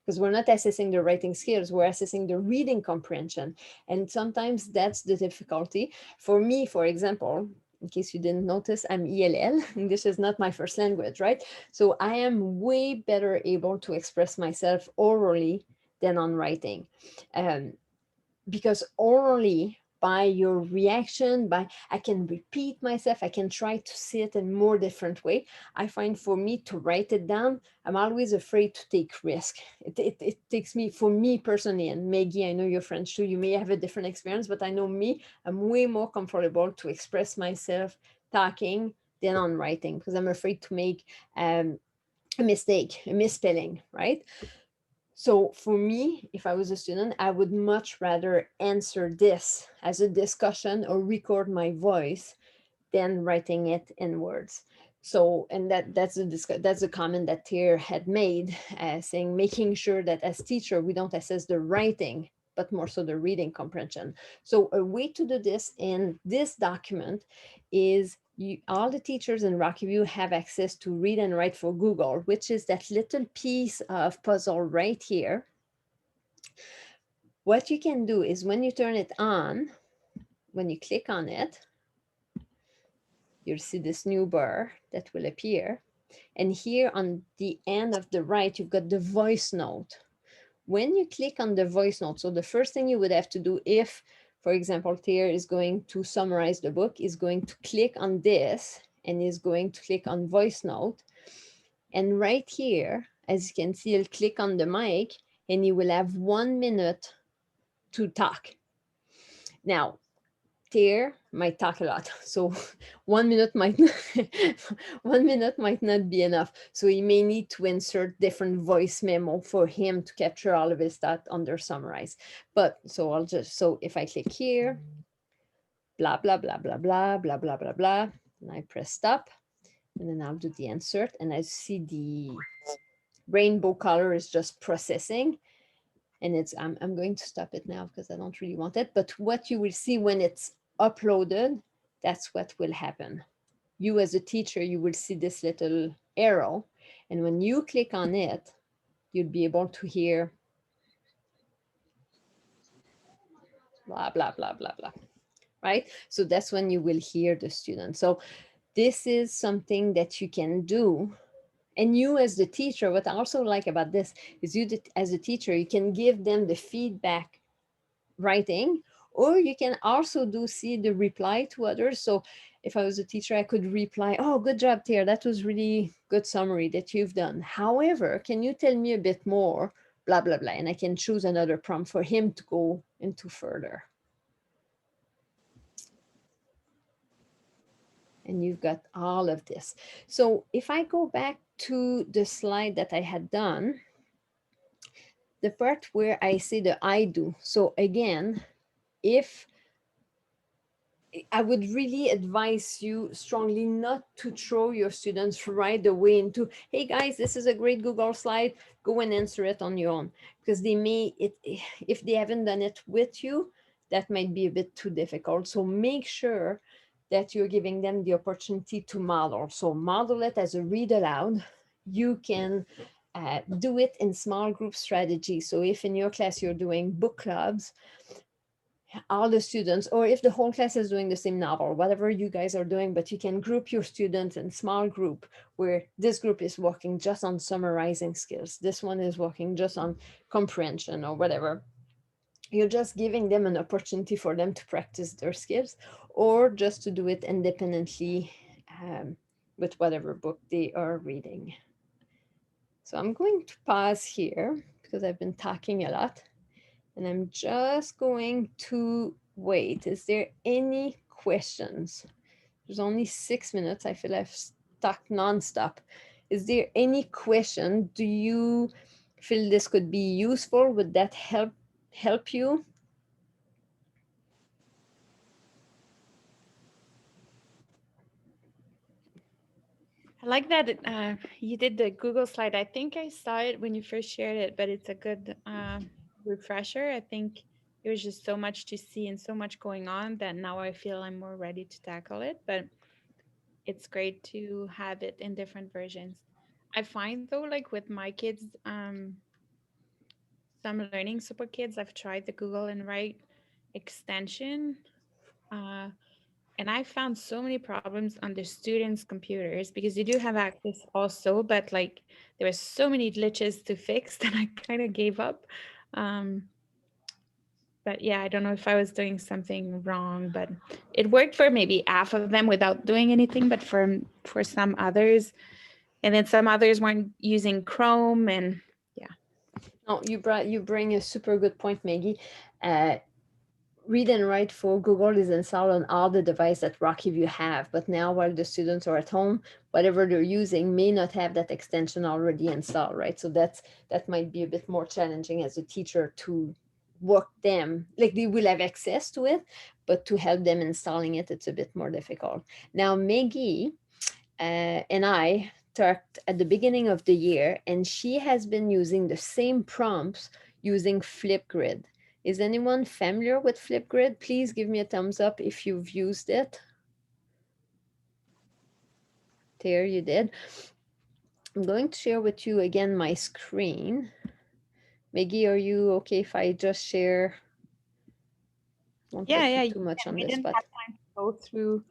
[SPEAKER 1] because we're not assessing the writing skills, we're assessing the reading comprehension. And sometimes that's the difficulty. For me, for example, in case you didn't notice, I'm ELL. English is not my first language, right? So I am way better able to express myself orally than on writing. Because orally, by your reaction, I can repeat myself, I can try to say it in a more different way. I find for me to write it down, I'm always afraid to take risk. It takes me, for me personally, and Maggie, I know you're French too, you may have a different experience, but I know me, I'm way more comfortable to express myself talking than on writing, because I'm afraid to make a mistake, a misspelling, right? So for me, if I was a student, I would much rather answer this as a discussion or record my voice than writing it in words. So, and that's a comment that Tia had made, saying, making sure that as teacher, we don't assess the writing, but more so the reading comprehension. So a way to do this in this document is all the teachers in Rocky View have access to Read and Write for Google, which is that little piece of puzzle right here. What you can do is when you turn it on, when you click on it, you'll see this new bar that will appear. And here on the end of the right, you've got the voice note. When you click on the voice note, so the first thing you would have to do if, for example, Tia is going to summarize the book, is going to click on this and is going to click on voice note. And right here, as you can see, you'll click on the mic and you will have 1 minute to talk. Now, Tia might talk a lot, so 1 minute might 1 minute might not be enough. So you may need to insert different voice memo for him to capture all of his thought under summarize. But so so if I click here, blah, blah, blah, blah, blah, blah, blah, blah, blah, and I press stop, and then I'll do the insert, and I see the rainbow color is just processing. And I'm going to stop it now because I don't really want it. But what you will see when it's uploaded, that's what will happen. You as a teacher, you will see this little arrow. And when you click on it, you'll be able to hear blah, blah, blah, blah, blah, right? So that's when you will hear the student. So this is something that you can do. And you as the teacher, what I also like about this is you as a teacher, you can give them the feedback writing, or you can also see the reply to others. So if I was a teacher, I could reply, oh, good job, Tia, that was really good summary that you've done. However, can you tell me a bit more, blah, blah, blah. And I can choose another prompt for him to go into further. And you've got all of this. So if I go back to the slide that I had done, the part where I say the I do. So again, if I would really advise you strongly not to throw your students right away into, hey guys, this is a great Google slide, go and answer it on your own. Because they may, if they haven't done it with you, that might be a bit too difficult. So make sure that you're giving them the opportunity to model. So model it as a read aloud. You can do it in small group strategy. So if in your class you're doing book clubs, all the students, or if the whole class is doing the same novel, whatever you guys are doing, but you can group your students in small group where this group is working just on summarizing skills. This one is working just on comprehension or whatever. You're just giving them an opportunity for them to practice their skills or just to do it independently with whatever book they are reading. So I'm going to pause here because I've been talking a lot. And I'm just going to wait. Is there any questions? There's only 6 minutes. I feel I've stuck nonstop. Is there any question? Do you feel this could be useful? Would that help you?
[SPEAKER 5] I like that you did the Google slide. I think I saw it when you first shared it, but it's a good refresher. I think there was just so much to see and so much going on that now I feel I'm more ready to tackle it. But it's great to have it in different versions. I find though, like with my kids, some learning support kids, I've tried the Google and Write extension. And I found so many problems on the students' computers because they do have access also, but like there were so many glitches to fix that I kind of gave up. But yeah, I don't know if I was doing something wrong, but it worked for maybe half of them without doing anything, but for some others, and then some others weren't using Chrome, and yeah.
[SPEAKER 1] No, you bring a super good point, Maggie. Read and Write for Google is installed on all the devices that RockyView have, but now while the students are at home, whatever they're using may not have that extension already installed, right? So that might be a bit more challenging as a teacher to work them, like they will have access to it, but to help them installing it, it's a bit more difficult. Now, Maggie and I talked at the beginning of the year, and she has been using the same prompts using Flipgrid. Is anyone familiar with Flipgrid? Please give me a thumbs up if you've used it. There, you did. I'm going to share with you again my screen. Maggie, are you okay if I just share? Won't
[SPEAKER 5] Yeah,
[SPEAKER 1] too much on
[SPEAKER 5] we
[SPEAKER 1] this,
[SPEAKER 5] didn't
[SPEAKER 1] but
[SPEAKER 5] have time to go through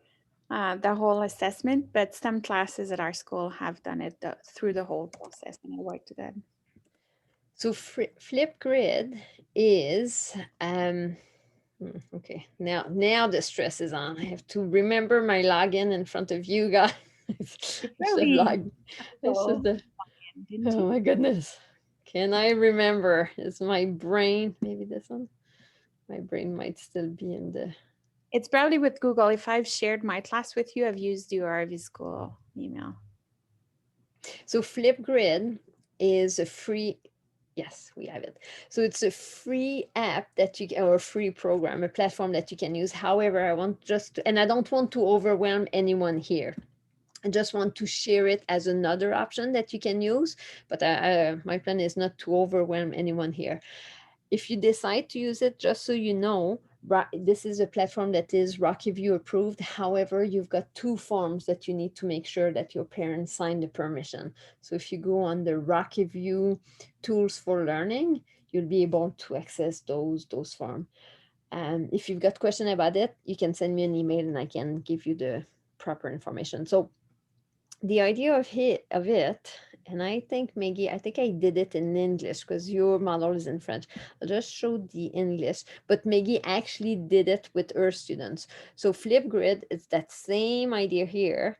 [SPEAKER 5] the whole assessment, but some classes at our school have done it through the whole process, and I worked with that.
[SPEAKER 1] So Flipgrid is okay. Now the stress is on. I have to remember my login in front of you guys. Oh my goodness. Can I remember? Is my brain, maybe this one? My brain might still be in the...
[SPEAKER 5] It's probably with Google. If I've shared my class with you, I've used your RV school email.
[SPEAKER 1] So Flipgrid is a free, yes, we have it. So it's a free app that you can, or a free program, a platform that you can use. However, I want just to, and I don't want to overwhelm anyone here. I just want to share it as another option that you can use, but my plan is not to overwhelm anyone here. If you decide to use it, just so you know, this is a platform that is RockyView approved. However, you've got 2 forms that you need to make sure that your parents sign the permission. So if you go on the RockyView Tools for Learning, you'll be able to access those forms. And if you've got questions about it, you can send me an email and I can give you the proper information. So the idea of it, and I think, Maggie, I think I did it in English because your model is in French. I'll just show the English, but Maggie actually did it with her students. So Flipgrid is that same idea here.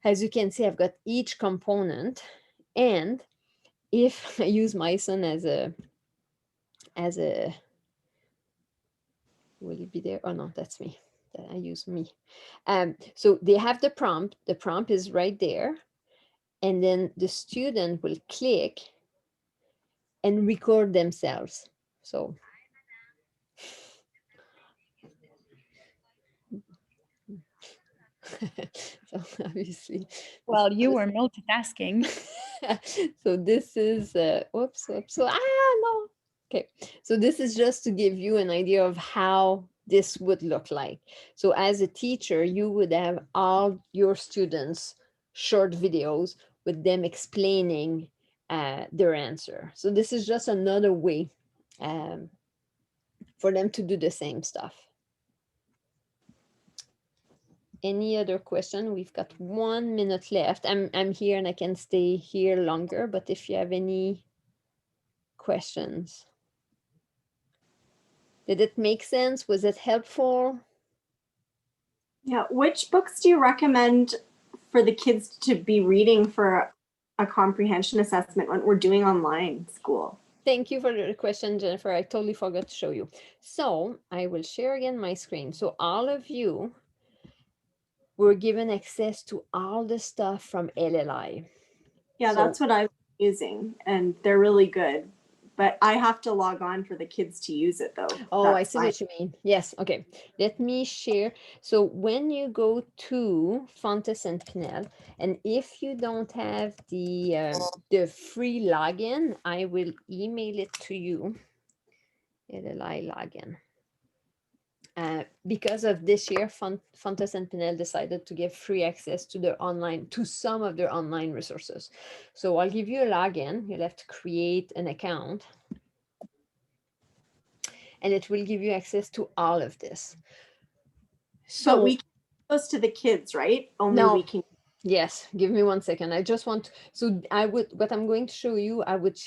[SPEAKER 1] As you can see, I've got each component, and if I use my son as a, will it be there? Oh no, that's me. I use me. So they have the prompt. The prompt is right there. And then the student will click and record themselves. So, so obviously.
[SPEAKER 5] Well, you were multitasking.
[SPEAKER 1] So this is, whoops. So, no. Okay. So this is just to give you an idea of how this would look like. So as a teacher, you would have all your students' short videos with them explaining their answer. So this is just another way for them to do the same stuff. Any other question? We've got 1 minute left. I'm here and I can stay here longer, but if you have any questions. Did it make sense? Was it helpful?
[SPEAKER 3] Yeah. Which books do you recommend for the kids to be reading for a comprehension assessment when we're doing online school?
[SPEAKER 1] Thank you for the question, Jennifer. I totally forgot to show you. So I will share again my screen. So all of you were given access to all the stuff from LLI.
[SPEAKER 3] Yeah,
[SPEAKER 1] So-
[SPEAKER 3] that's what I'm using, and they're really good. But I have to log on for the kids to use it, though.
[SPEAKER 1] Oh, I
[SPEAKER 3] That's
[SPEAKER 1] see
[SPEAKER 3] fine.
[SPEAKER 1] what you mean. Yes, okay. Let me share. So when you go to Fontes and Pinel, and if you don't have the free login, I will email it to you. LLI login. Because of this year, Fontes and Pinel decided to give free access to their online, to some of their online resources. So I'll give you a login. You'll have to create an account. And it will give you access to all of this.
[SPEAKER 3] So we can post to the kids, right? Only
[SPEAKER 1] No.
[SPEAKER 3] we can.
[SPEAKER 1] Yes, give me 1 second. I just want, so I would, what I'm going to show you, I would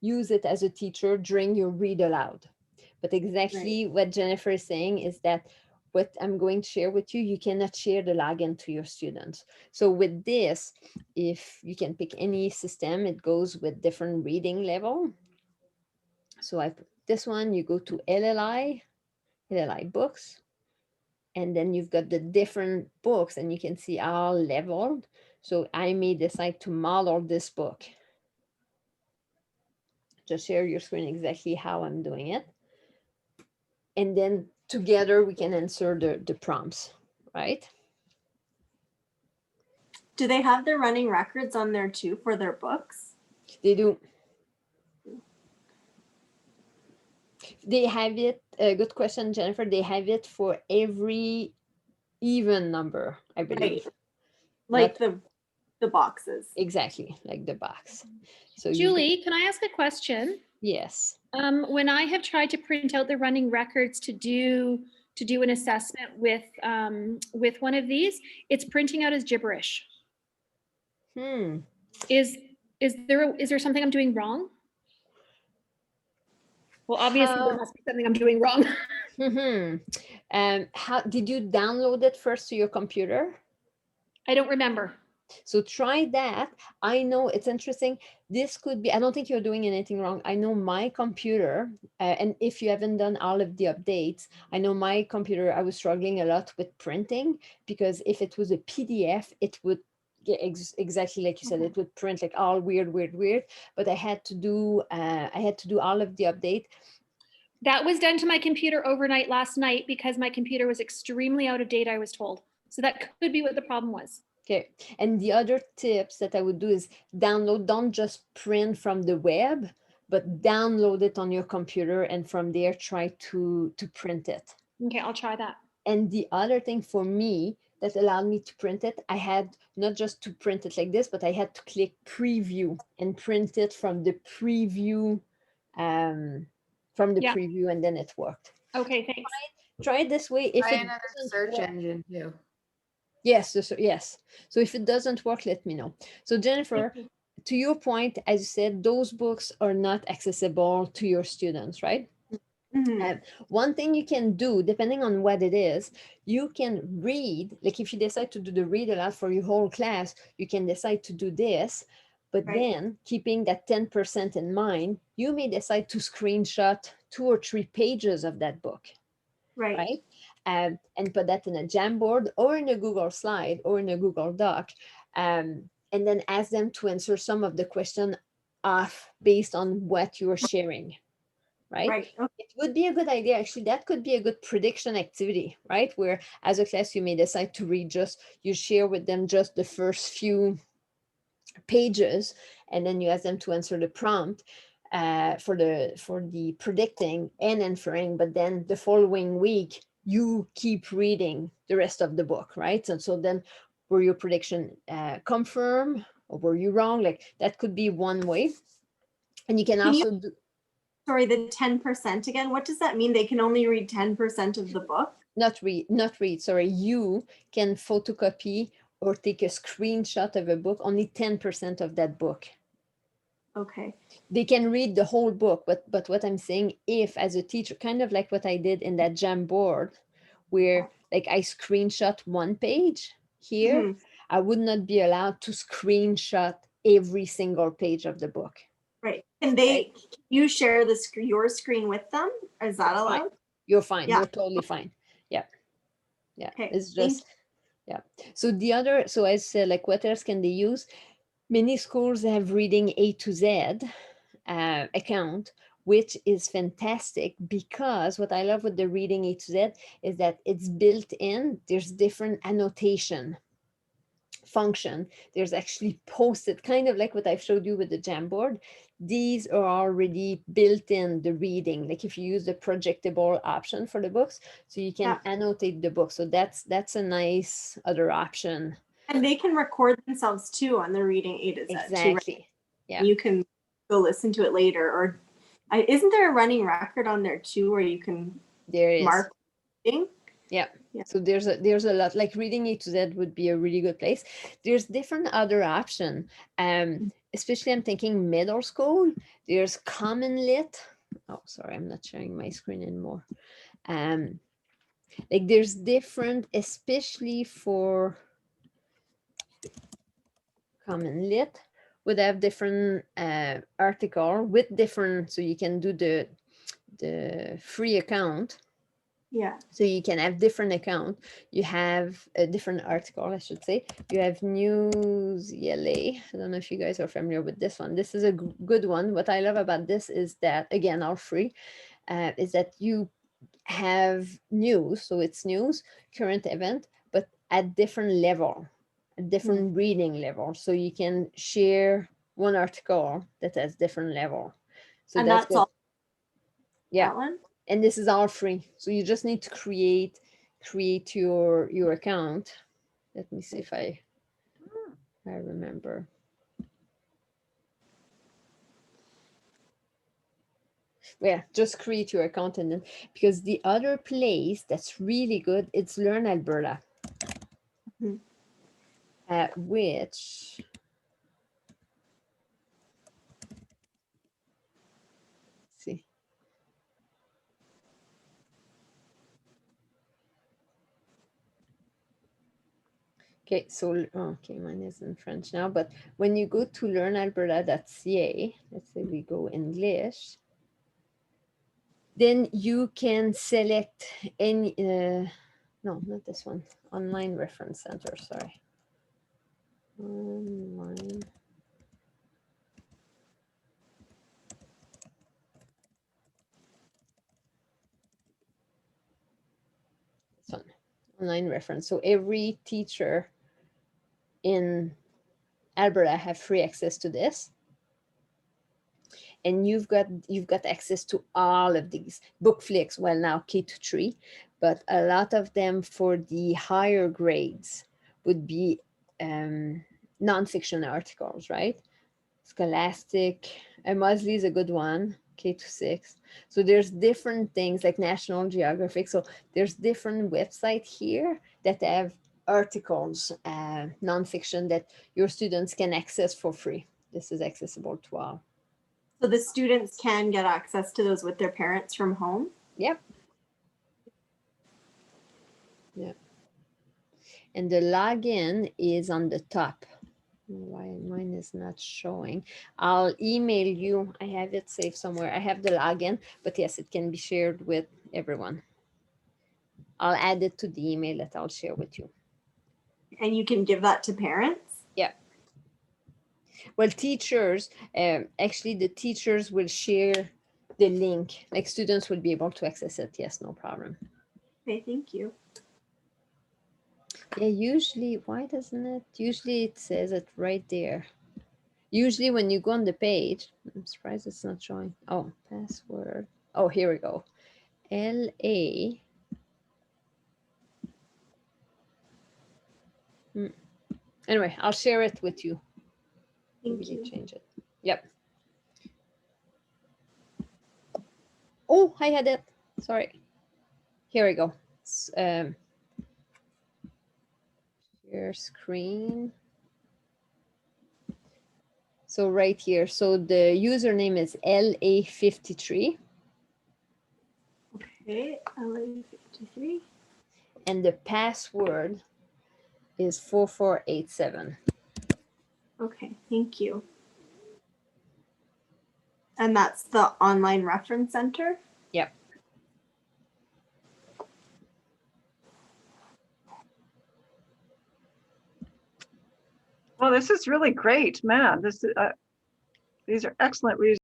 [SPEAKER 1] use it as a teacher during your read aloud. But exactly what Jennifer is saying is that what I'm going to share with you, you cannot share the login to your students. So with this, if you can pick any system, it goes with different reading level. So I put this one, you go to LLI books, and then you've got the different books and you can see all leveled. So I may decide to model this book. Just share your screen exactly how I'm doing it. And then together we can answer the prompts, right?
[SPEAKER 3] Do they have their running records on there too for their books?
[SPEAKER 1] They do. They have it, good question, Jennifer. They have it for every even number, I believe.
[SPEAKER 3] Like the boxes.
[SPEAKER 1] Exactly, like the box. So
[SPEAKER 8] Julie, can I ask a question?
[SPEAKER 1] yes.
[SPEAKER 8] When I have tried to print out the running records to do an assessment with one of these, it's printing out as gibberish. Is there something I'm doing wrong? Well, obviously there must be something I'm doing wrong.
[SPEAKER 1] How did you download it first to your computer?
[SPEAKER 8] I don't remember.
[SPEAKER 1] So try that. I know it's interesting. This could be, I don't think you're doing anything wrong. I know my computer, and if you haven't done all of the updates, I know my computer, I was struggling a lot with printing because if it was a PDF, it would get exactly like you said, it would print like all weird. But I had to do all of the update.
[SPEAKER 8] That was done to my computer overnight last night because my computer was extremely out of date, I was told. So that could be what the problem was.
[SPEAKER 1] Okay, and the other tips that I would do is download, don't just print from the web, but download it on your computer and from there try to print it.
[SPEAKER 8] Okay, I'll try that.
[SPEAKER 1] And the other thing for me that allowed me to print it, I had not just to print it like this, but I had to click preview and print it from the preview, preview, and then it worked.
[SPEAKER 8] Okay, thanks.
[SPEAKER 1] Try it this way. If
[SPEAKER 6] Try
[SPEAKER 1] it
[SPEAKER 6] another
[SPEAKER 1] doesn't
[SPEAKER 6] search
[SPEAKER 1] work-
[SPEAKER 6] engine too.
[SPEAKER 1] Yes, yes. So if it doesn't work, let me know. So Jennifer, to your point, as you said, those books are not accessible to your students, right? One thing you can do, depending on what it is, you can read, like if you decide to do the read aloud for your whole class, you can decide to do this, but then keeping that 10% in mind, you may decide to screenshot 2 or 3 pages of that book. Right? And put that in a Jamboard or in a Google slide or in a Google Doc, and then ask them to answer some of the question off based on what you're sharing, right? It would be a good idea, actually, that could be a good prediction activity, right? Where as a class, you may decide to read you share with them just the first few pages, and then you ask them to answer the prompt for the predicting and inferring, but then the following week you keep reading the rest of the book, right? And so then were your prediction confirmed or were you wrong? Like that could be one way. And you can also do.
[SPEAKER 3] Sorry, the 10% again. What does that mean? They can only read 10% of the book?
[SPEAKER 1] Not read. Sorry, you can photocopy or take a screenshot of a book, only 10% of that book.
[SPEAKER 3] Okay.
[SPEAKER 1] They can read the whole book, but what I'm saying, if as a teacher, kind of like what I did in that Jamboard, where like I screenshot one page here, I would not be allowed to screenshot every single page of the book.
[SPEAKER 3] Right. And can you share the your screen with them? Is that allowed?
[SPEAKER 1] You're fine.
[SPEAKER 3] Yeah.
[SPEAKER 1] You're totally fine. Yeah. Yeah.
[SPEAKER 3] Okay,
[SPEAKER 1] It's
[SPEAKER 3] thank
[SPEAKER 1] just, yeah. So I said, like, what else can they use? Many schools have Reading A to Z account, which is fantastic, because what I love with the Reading A to Z is that it's built in. There's different annotation function. There's actually posted, kind of like what I've showed you with the Jamboard. These are already built in the reading, like if you use the projectable option for the books, so you can annotate the book. So that's a nice other option.
[SPEAKER 3] And they can record themselves too on the Reading A to Z.
[SPEAKER 1] Exactly.
[SPEAKER 3] Too, right?
[SPEAKER 1] Yeah.
[SPEAKER 3] You can go listen to it later, or isn't there a running record on there too, where you can mark reading?
[SPEAKER 1] Yeah. So there's a lot, like Reading A to Z would be a really good place. There's different other option. Especially I'm thinking middle school. There's Common Lit. Oh, sorry, I'm not sharing my screen anymore. Like there's different, especially for Common Lit, would have different article with different, so you can do the free account.
[SPEAKER 3] Yeah.
[SPEAKER 1] So you can have different account. You have a different article, I should say. You have News ELA. I don't know if you guys are familiar with this one. This is a good one. What I love about this is that, again, all free, is that you have news. So it's news, current event, but at different level, a different reading level. So you can share one article that has different level. So
[SPEAKER 3] and that's all.
[SPEAKER 1] Yeah.
[SPEAKER 3] That one?
[SPEAKER 1] And this is all free. So you just need to create your account. Let me see if I remember. Yeah, just create your account, and then, because the other place that's really good, it's Learn Alberta. Which see. Okay, so okay, mine is in French now, but when you go to learnalberta.ca, let's say we go English, then you can select any, no, not this one, Online Reference Center, sorry. Online. This one, Online Reference. So every teacher in Alberta have free access to this. And you've got access to all of these BookFlix, well, now K-3, but a lot of them for the higher grades would be nonfiction articles, right? Scholastic, Mosley is a good one, K-6. So there's different things like National Geographic. So there's different websites here that have articles, nonfiction, that your students can access for free. This is accessible to all.
[SPEAKER 3] So the students can get access to those with their parents from home?
[SPEAKER 1] Yep. Yep. And the login is on the top. Why mine is not showing? I'll email you. I have it saved somewhere. I have the login, but yes, it can be shared with everyone. I'll add it to the email that I'll share with you.
[SPEAKER 3] And you can give that to parents?
[SPEAKER 1] Yeah. Well, teachers, actually the teachers will share the link, like students will be able to access it. Yes, no problem.
[SPEAKER 3] Okay, thank you.
[SPEAKER 1] Yeah, usually, why doesn't it? Usually it says it right there. Usually when you go on the page, I'm surprised it's not showing. Oh, password. Oh, here we go. LA. Anyway, I'll share it with you.
[SPEAKER 3] Thank you.
[SPEAKER 1] Change it. Yep. Oh, I had it. Sorry. Here we go. Share screen. So right here. So the username is LA53.
[SPEAKER 3] Okay, LA53.
[SPEAKER 1] And the password is 4487.
[SPEAKER 3] Okay, thank you. And that's the online reference center?
[SPEAKER 1] Yep.
[SPEAKER 2] Well, this is really great, man. These are excellent resources.